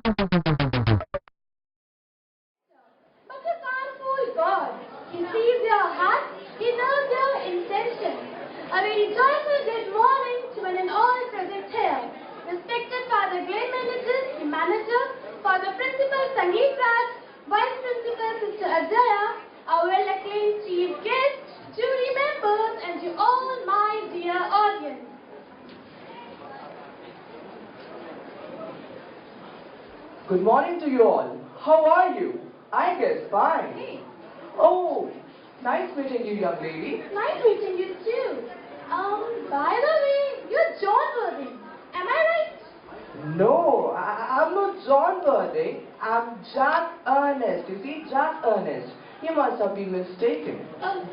But you can't fool God. He sees your heart, He knows your intention. A very joyful good morning to one and all present here. Respected Father Glenn Managers, the manager, Father Principal Sangeet Raj, Vice Principal Sister Ajaya, our well-acclaimed chief guests, jury members, and to all my dear audience. Good morning to you all. How are you? I guess fine. Hey, Oh, nice meeting you, young lady. nice meeting you too. By the way, you're John Worthing. Am I right? No, I'm not John Worthing. I'm Jack Ernest. You see, Jack Ernest. You must have been mistaken.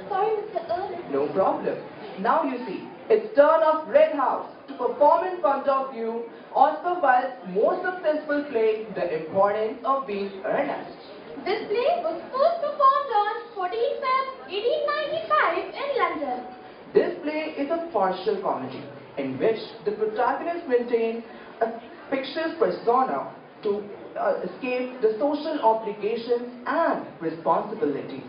Sorry, Mr. Ernest. No problem. Now you see, it's turn of Red House to perform in front of you Oscar Wilde's most successful play, The Importance of Being Earnest. This play was first performed on 14 Feb 1895 in London. This play is a partial comedy in which the protagonist maintains a fictitious persona to escape the social obligations and responsibilities.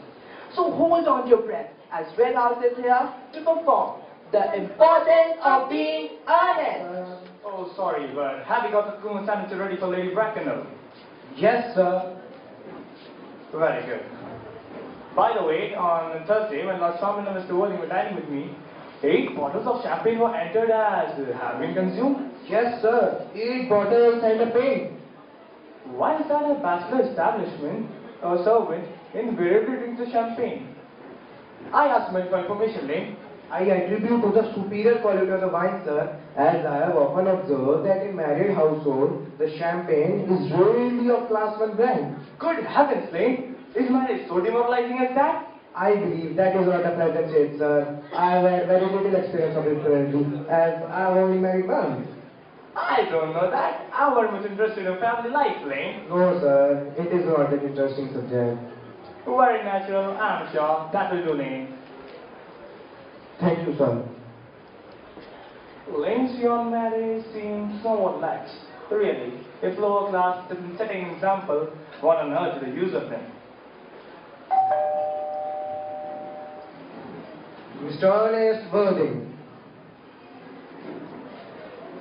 So hold on to your breath as Red House is here to perform The Importance of Being Earnest. Oh, sorry, but have you got the Kuma sandwich ready for Lady Bracknell? Yes, sir. Very good. By the way, on Thursday, when Lord Swamin and Mr. Worthing were dining with me, 8 bottles of champagne were entered as have been consumed. Yes, sir. 8 bottles and a paint. Why is that a bachelor establishment, a servant invariably drinks the champagne? I asked him for information, Lane. I attribute to the superior quality of the wine, sir, as I have often observed that in married household, the champagne is really of class 1 brand. Good heavens, Lane! Is marriage so demoralizing as that? I believe that is not a pleasant state, sir. I have had very little experience of it currently, as I have only married once. I don't know that. I'm very much interested in family life, Lane. No, sir, it is not an interesting subject. Very natural, I'm sure. That will do, Lane. Thank you, sir. Lane's beyond marriage seems somewhat lax. Really, if lower class isn't setting an example, what on earth is the use of them? Mr. Ernest Worthing.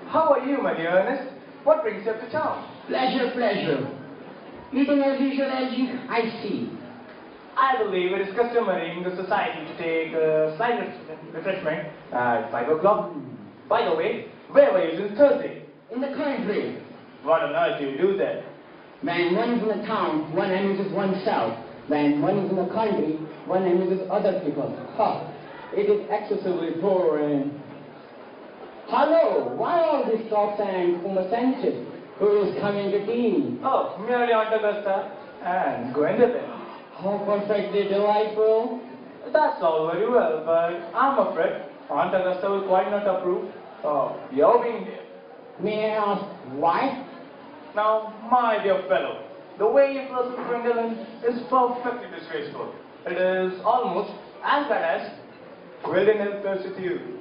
How are you, my dear Ernest? What brings you up to town? Pleasure, pleasure. Eating as usual, I see. I believe it is customary in the society to take a slight refreshment at 5 o'clock. By the way, where were you since Thursday? In the country, What on earth do you do there? when one is in the town, one amuses oneself. When one is in the country, one amuses other people. Ha! It is excessively boring. Hello, why all these talks and conversations? Who is coming to tea? Oh, merely Aunt Augusta and Gwendolyn. How perfectly delightful. That's all very well, but I'm afraid Aunt Augusta will quite not approve of your being there. May I ask why? Now, my dear fellow, the way you pursue Gwendolyn is perfectly disgraceful. It is almost as bad as Gwendolyn pursued you.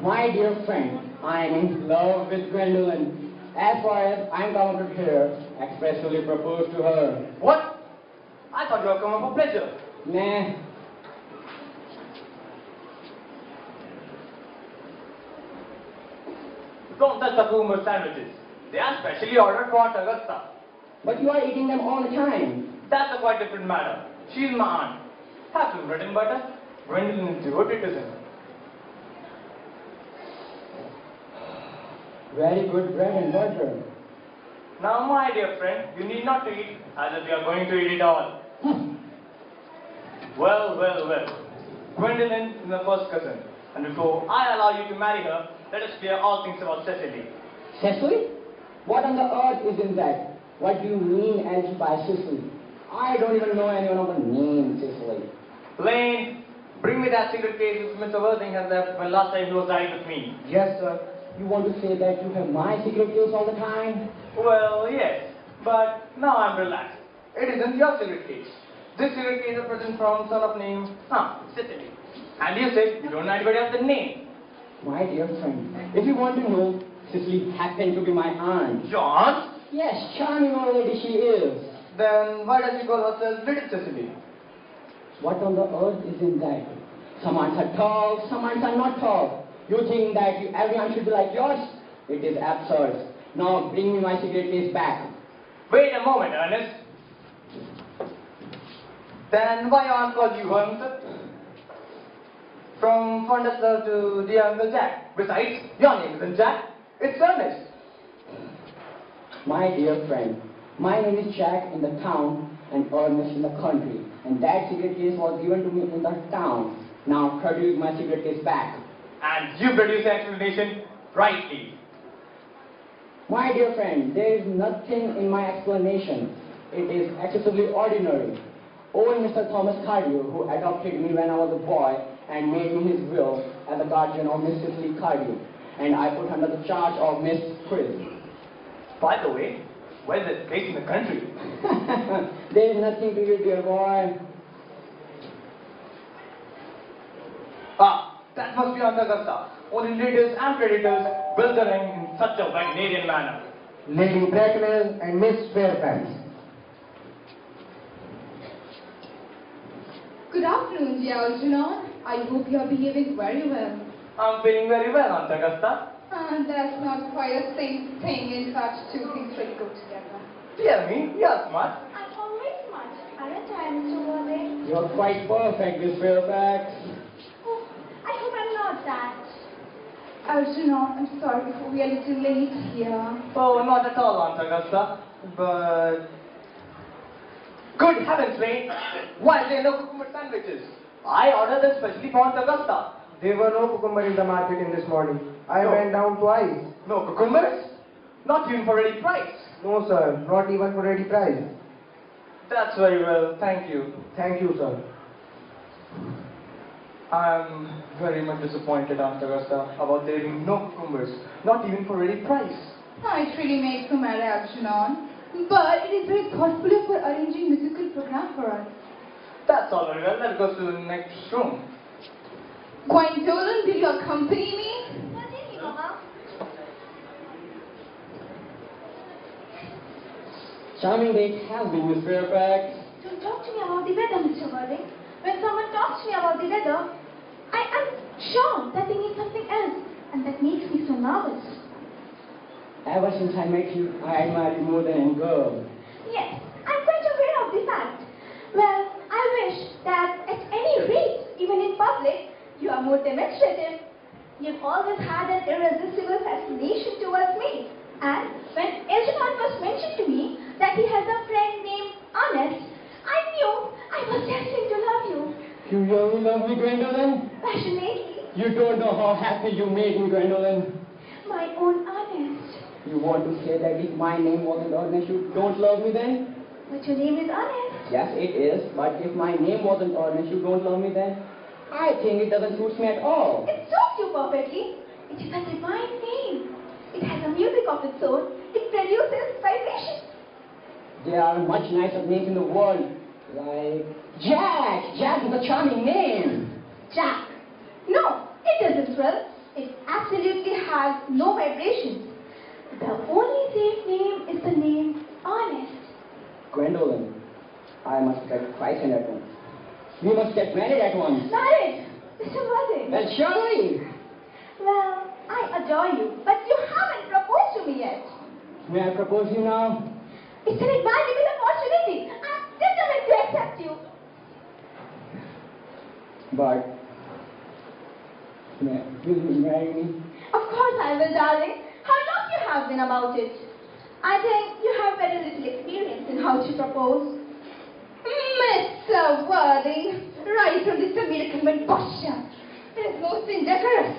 My dear friend, I am in love with Gwendolyn. As far as I'm counted here, expressly proposed to her. What? I thought you were coming for pleasure. Nah. Don't touch the Coomer sandwiches. They are specially ordered for Aunt Augusta. But you are eating them all the time. That's a quite different matter. She's my aunt. Have some bread and butter. Gwendolyn is devoted to them. Very good bread and butter. Now, my dear friend, you need not to eat as if you are going to eat it all. Well, well, well. Gwendolyn is my first cousin. And before I allow you to marry her, let us clear all things about Cecily. Cecily? What on the earth is in that? What do you mean as by Cecily? I don't even know anyone of the name Cecily. Lane, bring me that secret case which Mr. Worthing has left when last time he was dining with me. Yes, sir. You want to say that you have my secret case all the time? Well, yes, but now I'm relaxed. It isn't your secret case. This secret case is a present from son of name, Cecily. And you said you don't know anybody of the name. My dear friend, if you want to know, Cecily happened to be my aunt. John? Yes, charming old lady she is. Then why does she call herself Little Cecily? What on the earth is in that? Some ants are tall, some ants are not tall. You think that everyone should be like yours? It is absurd. Now bring me my cigarette case back. Wait a moment, Ernest. Then why aren't called you Ernst? From fondest love to dear Uncle Jack. Besides, your name isn't Jack, it's Ernest. My dear friend, my name is Jack in the town and Ernest in the country. And that cigarette case was given to me in the town. Now produce my cigarette case back. And you produce the explanation rightly. My dear friend, there is nothing in my explanation. It is excessively ordinary. Old Mr. Thomas Cardew, who adopted me when I was a boy and made me his will as the guardian of Miss Cecily Cardew, and I put under the charge of Miss Chris. By the way, where's this place in the country? There is nothing to it, dear boy. Ah, that must be Augusta. Only leaders and predators build the ring in such a Wagnerian manner. Lady Bracknell and Miss Fairfax. Good afternoon, dear Algernon. I hope you are behaving very well. I'm feeling very well, Aunt Augusta. That's not quite the same thing in such two things really go together. Dear me, you're smart. I'm always smart. Aren't I, Mr. Worthing? You are quite perfect, Miss Fairfax. Oh, I hope I'm not that. Algernon, I'm sorry for we are a little late here. Oh, not at all, Aunt Augusta. But... Good heavens, Lane! Why are there no cucumber sandwiches? I ordered them specially for Aunt Augusta. There were no cucumber in the market in this morning. I No. went down twice. No cucumbers? Not even for ready price. No, sir, not even for ready price. That's very well, thank you. Thank you, sir. I'm very much disappointed, Aunt Augusta, about there being no cucumbers, not even for ready price. It really makes no matter, Algernon. But it is very thoughtful of you arranging musical program for us. That's all very well, let's go to the next room. Gwendolyn, will you accompany me? Certainly, Mama. Charming date has been, Miss Fairfax. Don't talk to me about the weather, Mr. Worthing. When someone talks to me about the weather, I am sure that they mean something else, and that makes me so nervous. Ever since I met you, I admire you more than any girl. Yes, I'm quite aware of the fact. Well, I wish that at any rate, even in public, you are more demonstrative. You've always had an irresistible fascination towards me. And when Algernon first mentioned to me that he has a friend named Ernest, I knew I was destined to love you. You really love me, Gwendolyn? Passionately. You don't know how happy you made me, Gwendolyn. My own Ernest. You want to say that if my name wasn't Ernest, you don't love me then? But your name is Ernest. Yes, it is. But if my name wasn't Ernest, you don't love me then? I think it doesn't suit me at all. It suits you perfectly. It is a divine name. It has a music of its own. It produces vibrations. There are much nicer names in the world, like Jack. Jack is a charming name. Jack. No, it isn't, Will. It absolutely has no vibrations. The only safe name is the name Ernest. Gwendolyn, I must get frightened at once. We must get married at once. Married? Mr. Worthing. Well, surely. Well, I adore you, but you haven't proposed to me yet. May I propose you now? It's an invaluable opportunity. I'm determined to accept you. But, will you marry me? Of course I will, darling. How long you have been about it? I think you have very little experience in how to propose. Mr. Worthing, right from this American posture. It is most indecorous.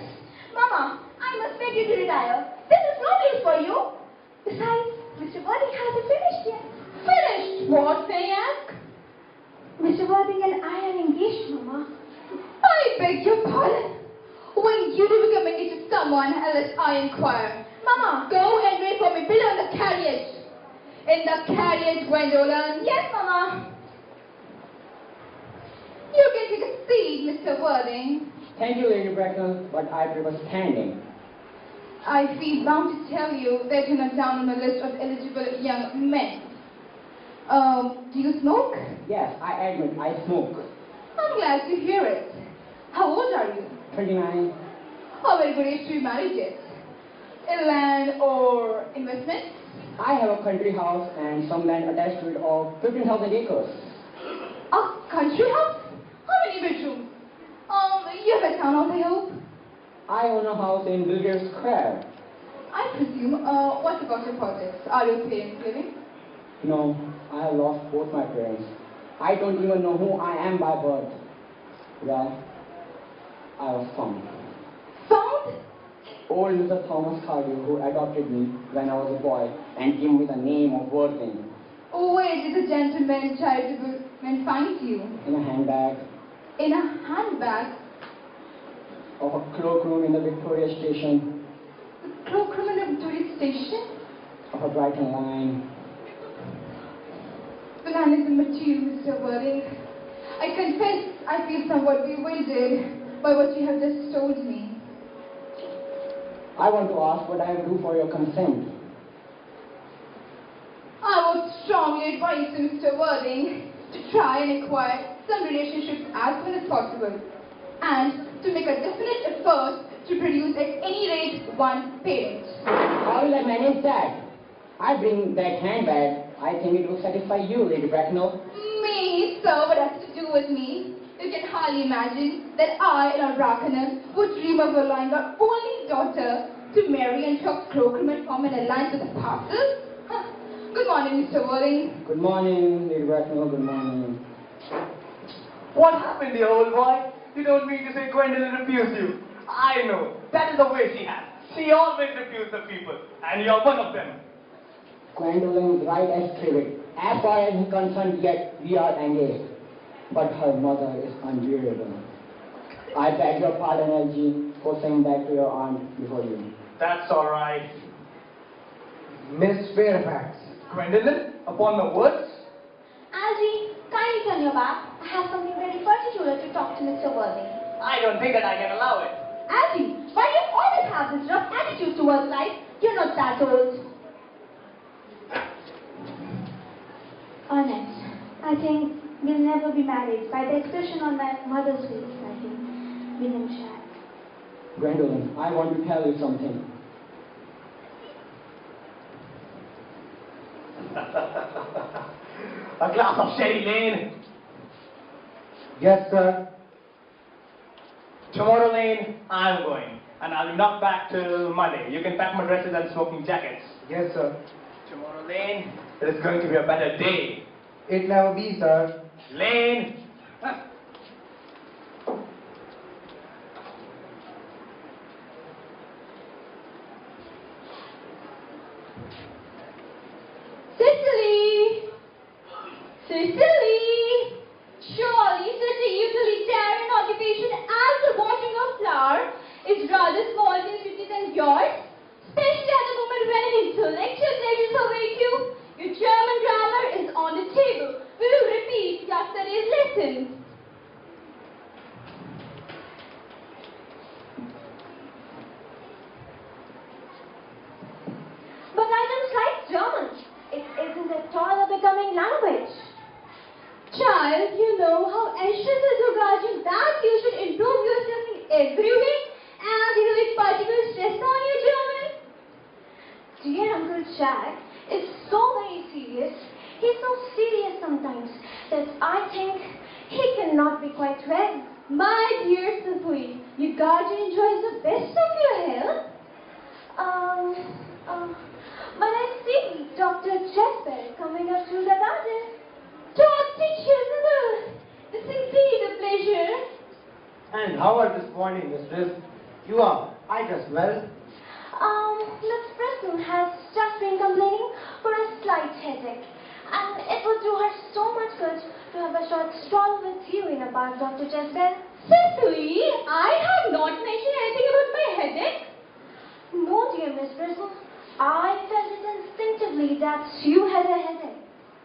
Mama, I must beg you to retire. This is no news for you. Besides, Mr. Worthing hasn't finished yet. Finished? What, may I ask? Mr. Worthing and I are engaged, Mama. I beg your pardon. When you do become engaged to someone, unless I inquire. Mama. Go and wait for me below in the carriage. In the carriage, Gwendolyn. Yes, Mama. You can take a seat, Mr. Worthing. Thank you, Lady Bracknell, but I prefer standing. I feel bound to tell you that you're not down on my list of eligible young men. Do you smoke? Yes, I admit I smoke. I'm glad to hear it. How old are you? 29. A very good age to be married yet. In land or investment? I have a country house and some land attached to it of 15,000 acres. A country house? How many bedrooms? You have a townhouse, I hope? I own a house in Belgrade Square. I presume. What about your politics? Are your parents living? No, I have lost both my parents. I don't even know who I am by birth. Well, I was found. Found? Old Mr. Thomas Cardew, who adopted me when I was a boy and gave me the name of Worthing. Oh, where did the gentleman, charitable man find you? In a handbag In a handbag? of a cloakroom in the Victoria Station Cloakroom in a Victoria Station? of a Brighton line. The land is immaterial, Mr. Worthing. I confess I feel somewhat bewildered by what you have just told me. I want to ask what I will do for your consent. I would strongly advise you, Mr. Worthing, to try and acquire some relationships as soon as possible, and to make a definite effort to produce at any rate one parent. How will I manage that? I bring that handbag. I think it will satisfy you, Lady Bracknell. Me, sir, what has to do with me? You can hardly imagine that I, Lord Bracknell, would dream of allowing our only daughter to marry and talk cloakroom and form an alliance with the parcels? Huh. Good morning, Mr. Worthing. Good morning, Lady Bracknell. Good morning. What happened, dear old boy? You don't mean to say Gwendolyn refused you. I know. That is the way she has. She always refuses the people. And you're one of them. Gwendolyn is right as trivet. As far as he's concerned, yet we are engaged. But her mother is unbearable. I beg your pardon, LG, for saying that to your aunt before you. That's alright. Miss Fairfax. Gwendolyn, upon my words? Algie, kindly turn your back. I have something very particular to talk to Mr. Worthing. I don't think that I can allow it. Algie, why do you always have this rough attitude towards life? You're not that old. Honest, I think we'll never be married. By the expression on my mother's face, I think William shall. Gwendolyn, I want to tell you something. A glass of sherry, Lane. Yes, sir. Tomorrow, Lane, I'm going. And I'll be not back till Monday. You can pack my dresses and smoking jackets. Yes, sir. Tomorrow, Lane, it is going to be a better day. It never be, sir. Lane. Cicely! Cicely! Surely such a utilitarian occupation as the watering of flower is rather small considered than yours, especially at the moment when intellectual pleasures await you. Your German grammar is on the table. We will repeat yesterday's lesson. But I don't like German. It isn't at all a becoming language. Child, you know how anxious is your guardian that you should improve yourself in every way and you with particular stress on your German. Dear Uncle Jack is so very serious. He's so serious sometimes that I think he cannot be quite well. My dear Cicely, your guardian enjoys the best of your health. But I see Dr. Jesper coming up through the garden. Dr. Jesper, it's indeed a pleasure. And how are this morning, mistress? You are. I trust well. Miss Preston has just been complaining for a slight headache. And it would do her so much good to have a short stroll with you in a park, Dr. Jesper. Cicely, I have not mentioned anything about my headache. No, dear Miss Preston. I felt it instinctively that you had a headache.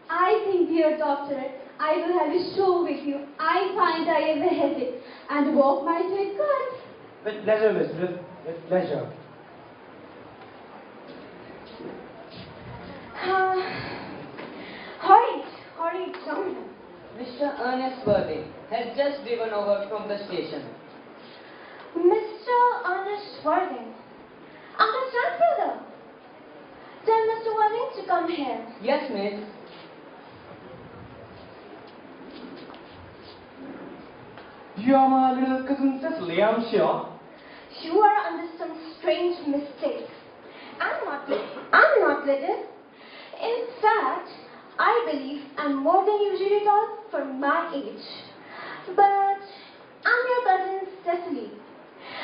I think, dear doctor, I will have a stroll with you. I find I have a headache, and walk might do it good. With pleasure, mistress. With pleasure. Hurry, John. Mr. Ernest Worthing has just driven over from the station. Mr. Ernest Worthing. Uncle Jack's brother. Tell Mr. Worthing to come here. Yes, miss. You are my little cousin Cecily, I'm sure. You are under some strange mistake. I'm not little. In fact, I believe I'm more than usually tall for my age. But I'm your cousin Cecily.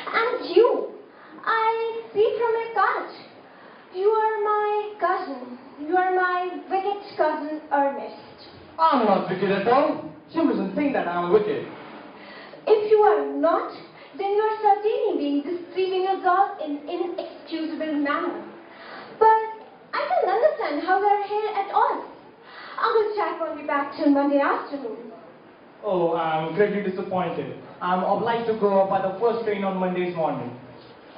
And you, I see from your card. You are my cousin. You are my wicked cousin Ernest. I'm not wicked at all. She mustn't think that I'm wicked. If you are not, then you are certainly being deceiving a girl in inexcusable manner. But I don't understand how we are here at all. Uncle Jack won't be back till Monday afternoon. Oh, I'm greatly disappointed. I'm obliged to go up by the first train on Monday's morning.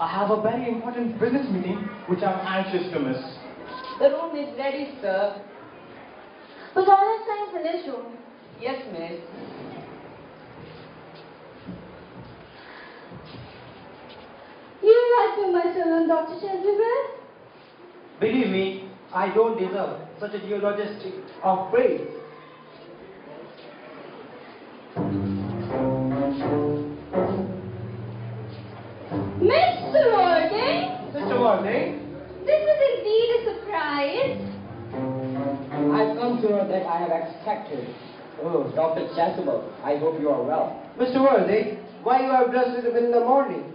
I have a very important business meeting which I'm anxious to miss. The room is ready, sir. But all his things in his room. Yes, miss. You write for my son, Dr. Xavier? Believe me, I don't deserve such a eulogistic of praise. Mr. Worthing, Mr. Worthing? this is indeed a surprise. I've come to know that I have expected. Oh, Dr. Chasuble, I hope you are well. Mr. Worthy, why you have dressed it in the morning?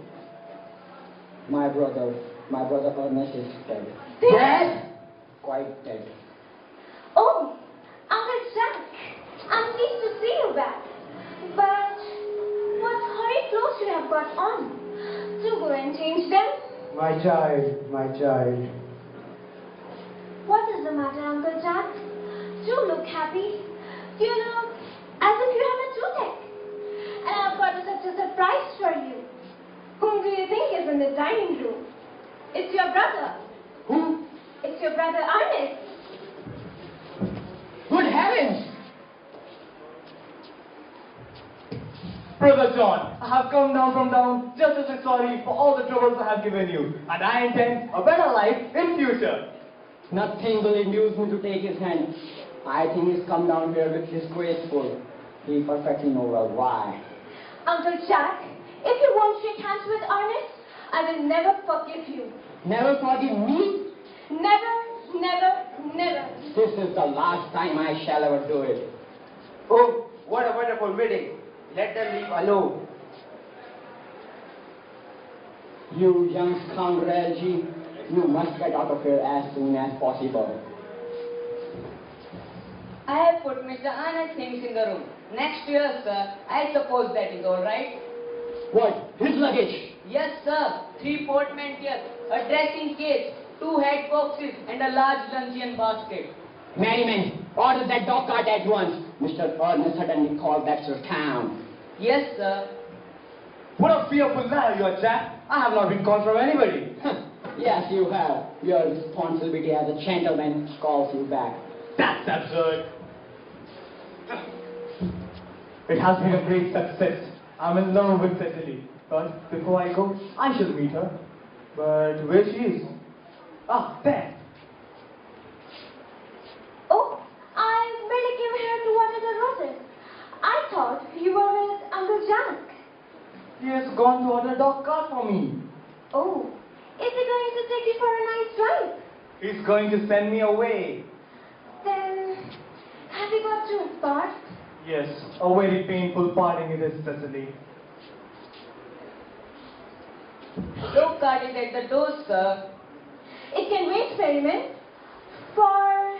My brother Ernest is dead. Dead? Quite dead. Oh, Uncle Jack, I'm pleased to see you back. But what horrid clothes you have got on. Do go and change them. My child, my child. What is the matter, Uncle Jack? You look happy. You look as if you have a toothache. And I've got such a surprise for you. Whom do you think is in the dining room? It's your brother. Who? It's your brother Ernest. Good heavens! Brother John, I have come down from town just as a sorry for all the troubles I have given you. And I intend a better life in future. Nothing will induce me to take his hand. I think he's come down here with disgraceful. He perfectly knows well why. Uncle Jack, if you won't shake hands with Ernest, I will never forgive you. Never forgive me? Never, never, never. This is the last time I shall ever do it. Oh, what a wonderful meeting. Let them leave alone. You young scoundrel, you must get out of here as soon as possible. I have put Mr. Ernest's things in the room. Next year, sir. I suppose that is all right. What? His luggage? Yes, sir. 3 portmanteaus, a dressing case, 2 hat boxes, and a large luncheon basket. Merriman, order that dog cart at once. Mr. Ernest suddenly called back to town. Yes, sir. What a fearful liar you are, Jack. I have not been called from anybody. Yes, you have. Your responsibility as a gentleman calls you back. That's absurd. It has been a great success. I'm in love with Cecily. But before I go, I shall meet her. But where she is? Ah, there. Oh, I merely came here to water the roses. I thought you were with Uncle Jack. He has gone to order a dog cart for me. Oh, is he going to take you for a nice drive? He's going to send me away. Then, have you got to part? Yes, a very painful parting it is, Cecily. Dog cart is at the door, sir. It can wait, Ferryman. For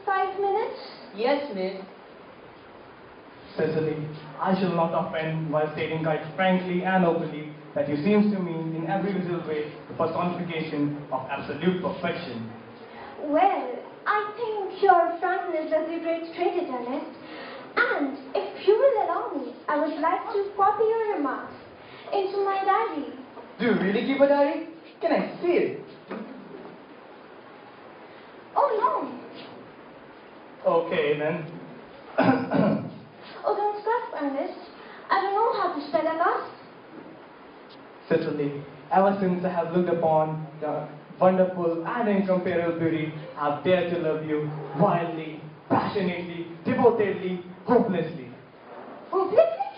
5 minutes? Yes, miss. Cecily, I shall not offend while stating quite frankly and openly that you seems to me in every little way the personification of absolute perfection. Well, I think your frankness does you great credit, Ernest. And if you will allow me, I would like to copy your remarks into my diary. Do you really keep a diary? Can I see it? Oh, no. Okay, then. Oh, don't stop, Ernest. I don't know how to spell August. Cecily, ever since I have looked upon the wonderful and incomparable beauty, I have dared to love you wildly, passionately, devotedly, hopelessly. Hopelessly?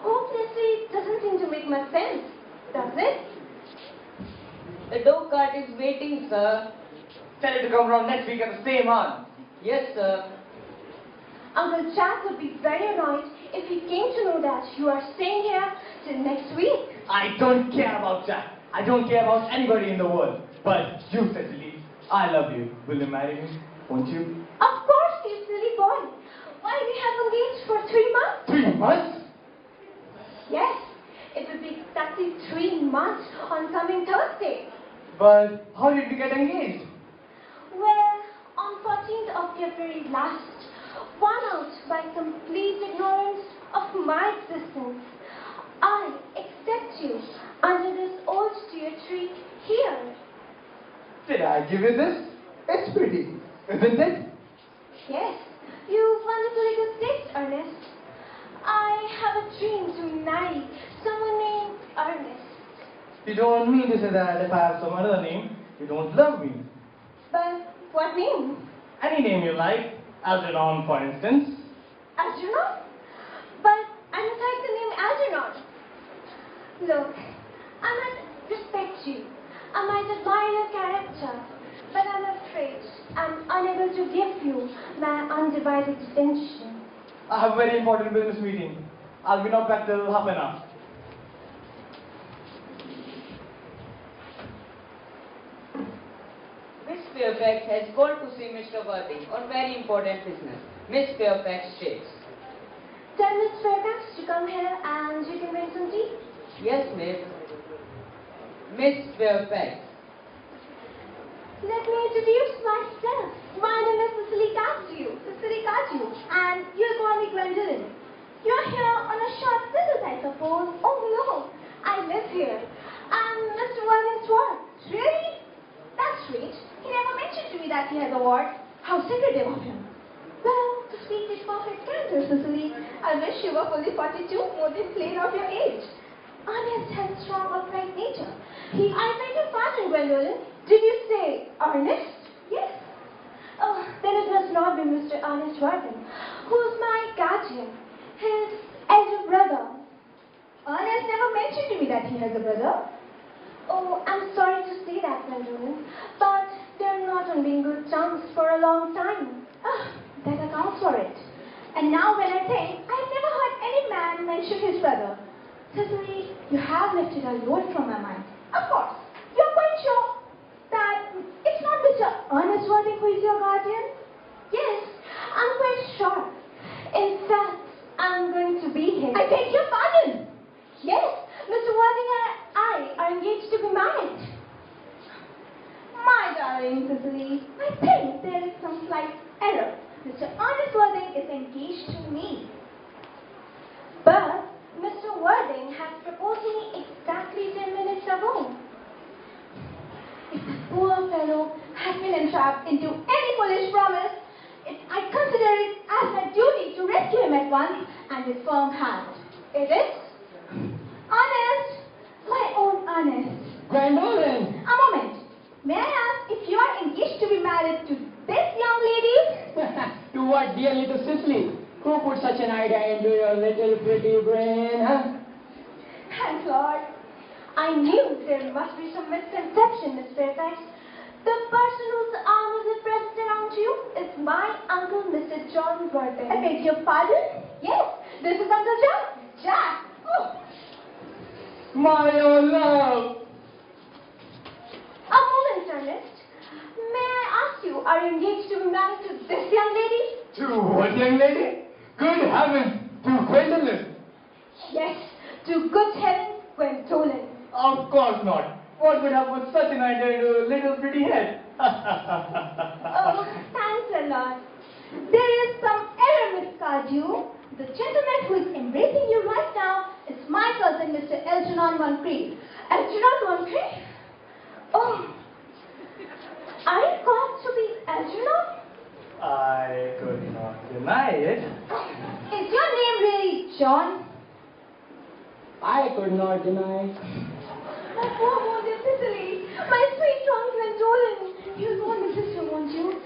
Hopelessly doesn't seem to make much sense, does it? The dog cart is waiting, sir. Tell it to come round next week at the same hour. Yes, sir. Uncle Jack would be very annoyed if he came to know that you are staying here till next week. I don't care about Jack. I don't care about anybody in the world. But you, Cecily, I love you. Will you marry me? Won't you? Of course, you silly boy. Why, we have engaged for 3 months. 3 months? Yes, it will be exactly 3 months on coming Thursday. But how did we get engaged? Well, on 14th of February last, worn out by complete ignorance of my existence, I accept you under this old dear tree here. Did I give you this? It's pretty, isn't it? Yes, you've wonderfully good taste, Ernest. I have a dream to marry someone named Ernest. You don't mean to say that if I have some other name, you don't love me. But what name? Any name you like, Algernon, for instance. Algernon? But I don't like the name Algernon. Look, I might respect you. I might admire your character. But I'm afraid I'm unable to give you my undivided attention. I have a very important business meeting. I'll be not back till half an hour. Miss Fairfax has called to see Mr. Worthing on very important business. Miss Fairfax states. Tell Miss Fairfax to come here and you can bring some tea. Yes, miss. Miss Fairfax. Let me introduce myself. My name is Cecily Cardew, and you call me Gwendolyn. You're here on a short visit, I suppose. Oh no, I live here. I'm Mr. Worthing's ward. Really? That's sweet. He never mentioned to me that he has a ward. How secretive of him. Well, to speak with perfect candor, Cecily, I wish you were fully 42, more than plain of your age. Ernest has a strong, upright nature. I beg your pardon, Gwendolyn. Did you say Ernest? Yes. Oh, then it must not be Mr. Ernest Worthing, who's my guardian, his elder brother. Ernest never mentioned to me that he has a brother. Oh, I'm sorry to say that, Gwendolyn, but they're not on being good terms for a long time. Ah, that accounts for it. And now when I think, I've never heard any man mention his brother. Cecily, you have lifted a load from my mind. Of course, you're quite sure that it's not Mr. Ernest Worthing who is your guardian? Yes, I'm quite sure. In fact, I'm going to be his. I beg your pardon. Yes, Mr. Worthing and I are engaged to be married. My darling Cecily, I think there is some slight error. Mr. Ernest Worthing is engaged to me. But Mr. Worthing has proposed to me exactly 10 minutes ago. If the poor fellow has been entrapped into any foolish promise, I consider it as my duty to rescue him at once and with firm hand. It is? Ernest! My own Ernest. Gwendolyn! A moment. May I ask if you are engaged to be married to this young lady? To what, dear little Cecily? Who put such an idea into your little pretty brain, huh? Thank Lord. I knew there must be some misconception, Miss Fairfax. The person whose arm is pressed around you is my uncle, Mr. John Worthing. I beg your pardon? Yes, this is Uncle John. Jack. Oh. My own love! A moment, Ernest. May I ask you, are you engaged to be married to this young lady? To what young lady? Good heavens! To Gwendolyn! Yes, to good heaven, Gwendolyn. Of course not. What would have put such an idea into a little pretty head? Oh, thanks a lot. There is some error, Miss Cardew. The gentleman who is embracing you right now is my cousin, Mr. Algernon Moncrief. Algernon Moncrief? Oh, I got to be Algernon? I could not deny it. Is your name really John? I could not deny. My poor wounded Cicely, my sweet John Gwendolen. You know my sister, won't you?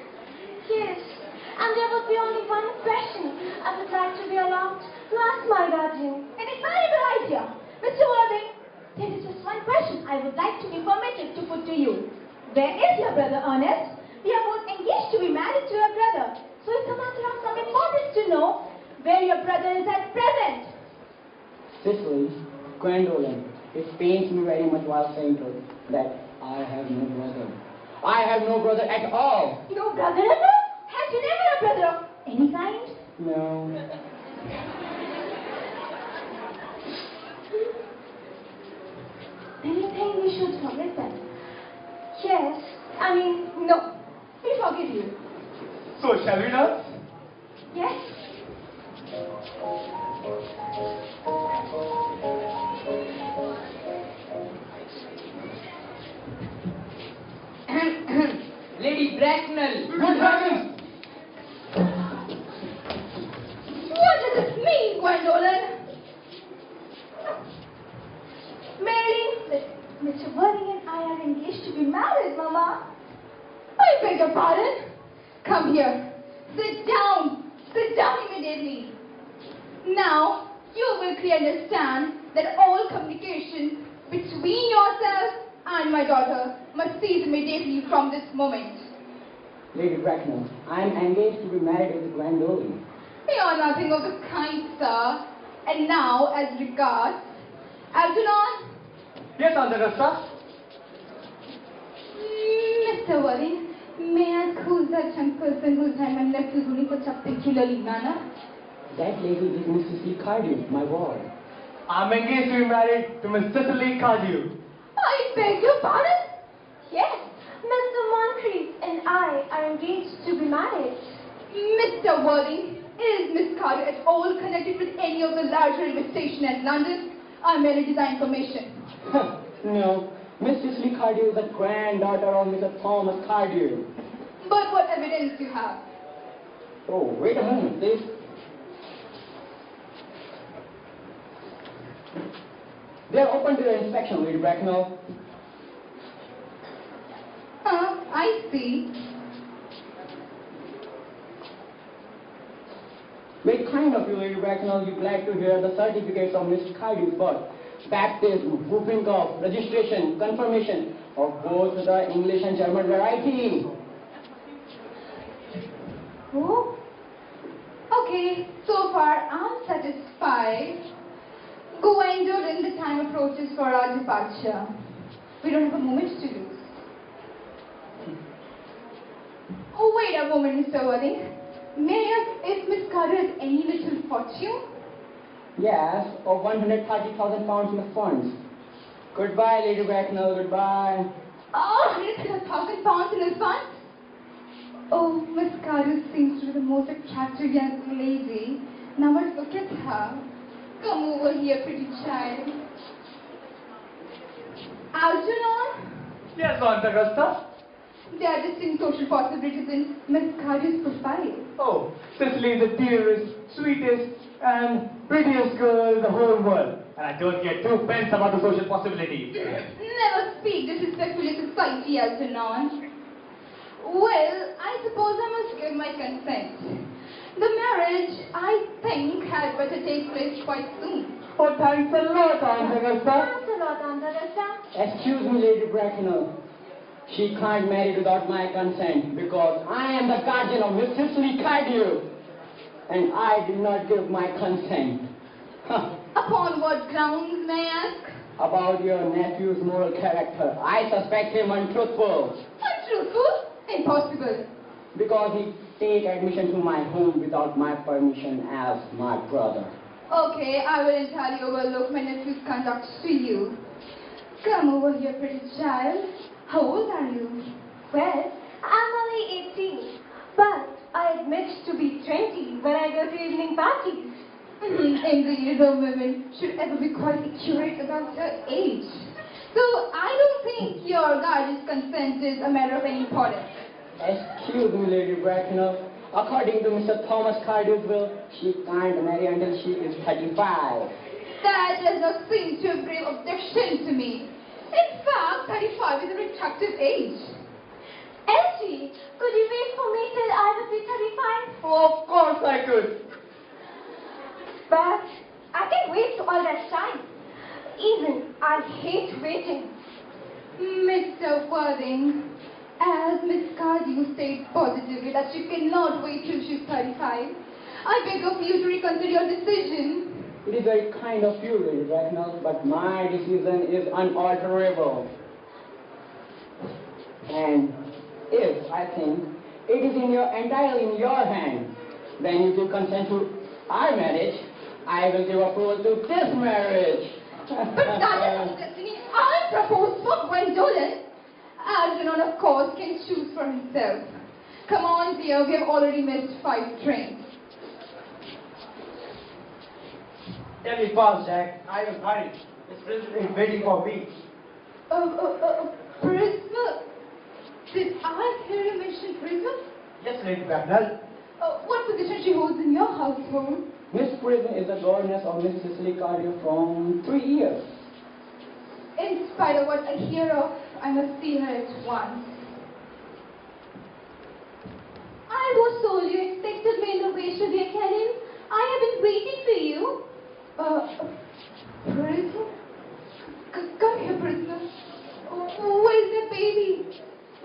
Yes, and there would be only one question I would like to be allowed to ask my guardian. An infallible idea. Mr. Worthing, there is just one question I would like to be permitted to put to you. Where is your brother Ernest? We are both engaged to be married to your brother. So it's a matter of some importance to know where your brother is at present. Cicely, Gwendolen, it pains me very much while saying to that I have no brother. I have no brother at all. No brother at all? Have you never a brother of any kind? No. Then you think we should forget them? Yes. I mean, no. We forgive you. So, shall we dance? Yes. Lady Bracknell. Good heavens! What does it mean, Gwendolen? Merely that Mr. Worthing and I are engaged to be married, Mama. I beg your pardon? Come here. Sit down. Sit down immediately. Now, you will clearly understand that all communication between yourself and my daughter must cease immediately from this moment. Lady Bracknell, I am engaged to be married with Gwendolen. You are nothing of the kind, sir. And now, as regards Algernon, Yes, Aunt Augusta. Mr. Worthing, may I ask who's that young person whose time and left is doing such a peculiarly manner? That lady is Mrs. Lee Cardew, my ward. I'm engaged to be married to Miss Cicely Cardew. I beg your pardon? Yes. Mr. Moncrief and I are engaged to be married. Mr. Worthing, is Miss Carter at all connected with any of the large railway stations at London? I merely desire information. No, Mrs. Lee Cardew is the granddaughter of Mr. Thomas Cardew. But what evidence do you have? Oh, wait a moment, please. They are open to your inspection, Lady Bracknell. I see. Very kind of you, Lady Bracknell. You're glad to hear the certificates of Mr. Cardew's birth, baptism, whooping cough, registration, confirmation of both the English and German variety. Oh? Okay, so far I'm satisfied. Gwendolen, the time approaches for our departure. We don't have a moment to lose. Oh, wait a moment, Mr. Worthing. May I ask if Miss Carter has any little fortune? Yes, of 130,000 pounds in the funds. Goodbye, Lady Bracknell, goodbye. Oh, 100,000 pounds in his funds? Oh, Miss Carter seems to be the most attractive young lady. Now let's look at her. Come over here, pretty child. Algernon? Yes, Aunt Augusta. There are distinct social possibilities in Miss Carter's profile. Oh, Cicely is the dearest, sweetest, and prettiest girl in the whole world. And I don't get two pence about the social possibilities. Never speak disrespectfully to society, Algernon. Well, I suppose I must give my consent. The marriage, I think, had better take place quite soon. Oh, thanks a lot, Aunt Augusta. Thanks a lot, Aunt Augusta. Excuse me, Lady Bracknell. She can't marry without my consent because I am the guardian of Miss Cicely Cardew. And I did not give my consent. Huh. Upon what grounds, may I ask? About your nephew's moral character. I suspect him untruthful. Untruthful? Impossible. Because he take admission to my home without my permission as my brother. Okay, I will entirely overlook my nephew's conduct to you. Come over here, pretty child. How old are you? Well, I'm only 18, but I admit to be 20 when I go to evening parties. Indeed, a woman should ever be quite accurate about her age. So, I don't think your guardian's consent is a matter of any importance. Excuse me, Lady Bracknell. According to Mr. Thomas Cardew's will, she can't marry until she is 35. That does not seem to have grave objection to me. In fact, 35 is an attractive age. Elsie, could you wait for me till I would be 35? Oh, of course I could. But I can wait all that time. Even I hate waiting. Mr. Worthing, as Miss Cardew states positively that she cannot wait till she's 35, I beg of you to reconsider your decision. It is very kind of you, Lady Bracknell, but my decision is unalterable. And if I think it is entirely in your hands, then you give consent to our marriage, I will give approval to this marriage. But that is the destiny I propose for Gwendolyn. Algernon, of course, can choose for himself. Come on, dear, we have already missed 5 trains. Tell me fast, Jack. I am hurried. This prisoner is waiting for me. Prisma? Did I hear you mention Prisma? Yes, Lady Bracknell. What position she holds in your household? Miss Prison is the governess of Miss Cicely Cardew from 3 years. In spite of what I hear of, I must see her at once. I was told you expected me in the way to the academy. I have been waiting for you. Prisma? Come here, Prisma. Where's the baby?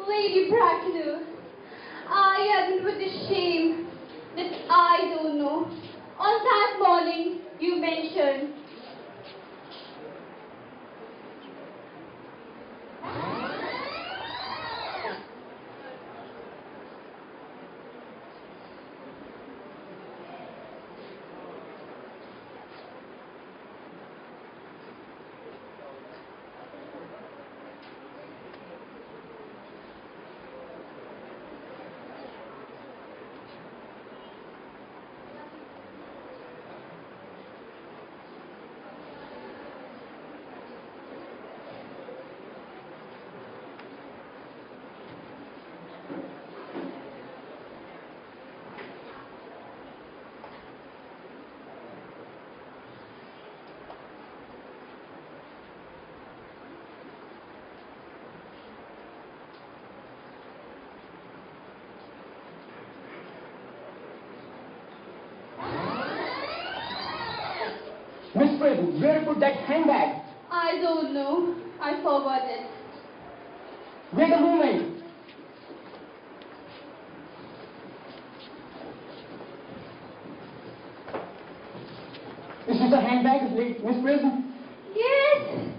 Lady Bracknell, I haven't put to shame that I don't know. On that morning you mentioned. Miss Prison, where put that handbag? I don't know. I forgot it. Wait a moment. Is this the handbag, Miss Prison? Yes,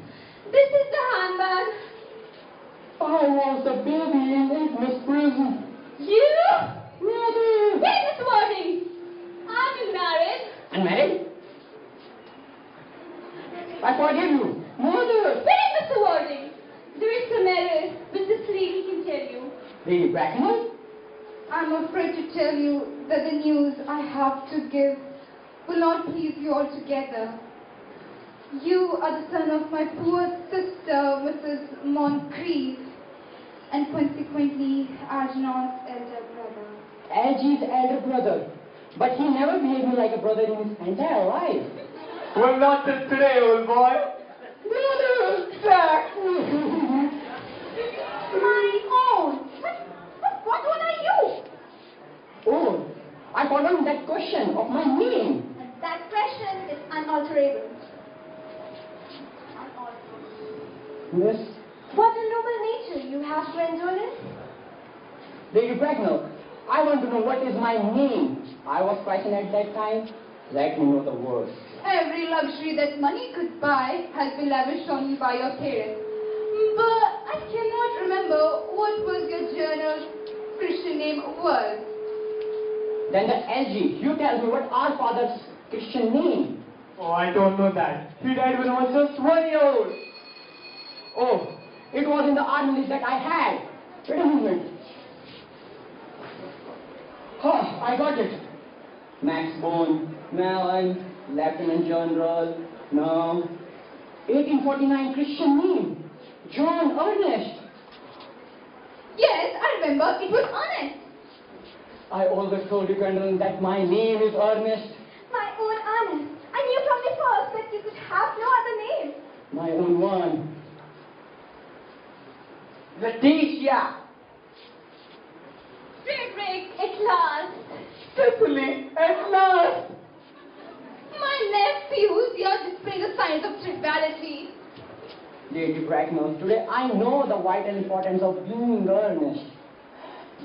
this is the handbag. I was the baby in it, Miss Prison. You? Mother! Wait, Mr. Warding. I've been married. Unmarried? I forgive you. Mother! Wait, Mr. Warding. There is some error with this lady can tell you. Lady Bracknell? I'm afraid to tell you that the news I have to give will not please you altogether. You are the son of my poor sister, Mrs. Moncrief, and consequently Algernon's elder brother. Algy's elder brother. But he never behaved me like a brother in his entire life. Well, not till today, old boy. Mother! Jack! My own. What one are you? Oh, I forgot that question of my name. That question is unalterable. Miss What a noble nature you have, Gwendolyn. Lady Bracknell, I want to know what is my name. I was frightened at that time. Let me know the words. Every luxury that money could buy has been lavished on you by your parents. But I cannot remember what was your journal's Christian name was. Then the LG, you tell me what our father's Christian name. Oh, I don't know that. He died when I was just 1 year old. Oh, it was in the army list that I had. Wait a moment. Oh, I got it. Max Bone, Mellon, Lieutenant General, no. 1849 Christian name, John Ernest. Yes, I remember. It was Ernest. I always told you, Gwendolyn, that my name is Ernest. My own Ernest. I knew from the first that you could have no other name. My own one. Letitia! Frederick, at last. Cecily, at last! My nephews, you're displaying the signs of triviality. Lady Bracknell, today I know the vital importance of being earnest.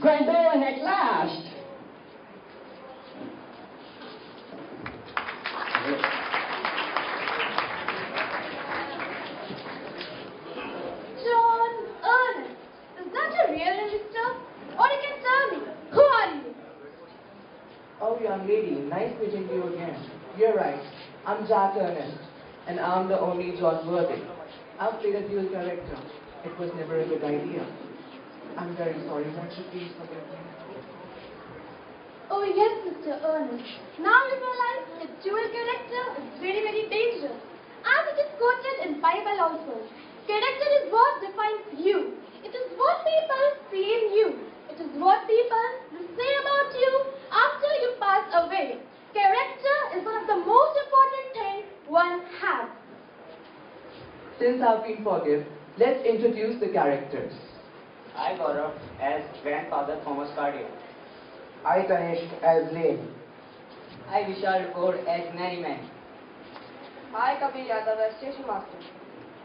Gwendolyn, at last! John Ernest. Is that your real name, mister? Or you can tell me, who are you? Oh, young lady, nice meeting you again. You're right. I'm Jack Ernest, and I'm the only John Worthing. I've played a dual character. It was never a good idea. I'm very sorry. Won't you please forgive me? Oh yes, Mr. Ernest. Now you realize that dual character is very, very dangerous. As it is quoted in Bible also. Character is what defines you. It is what people see in you. It is what people will say about you after you pass away. Character is one of the most important things one has. Since I've been forgiven, let's introduce the characters. I Gaurav as grandfather Thomas Cardier. I Tanishq as Lane. I Vishal Kaur as Merryman. I Kabir Yadav as Station Master.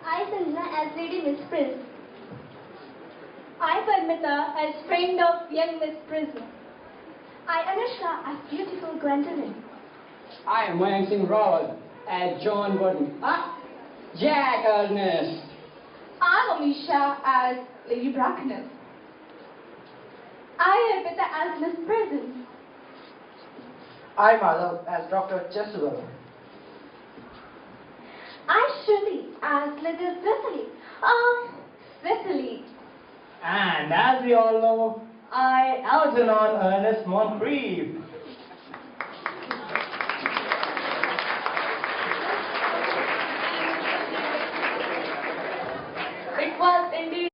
I Sanjana as Lady Miss Prince. I Parmita as friend of young Miss Prism. I Anushka as beautiful Gwendolyn. I am Mayank Singh Rawal as John Warden. Jack Ernest. I'm Amisha as Lady Bracknell. I Arpita as Miss Prism. I Madhav as Dr. Cheswell. I Shruti as little Cecily. Cecily. And as we all know, I Algernon Ernest Moncrief.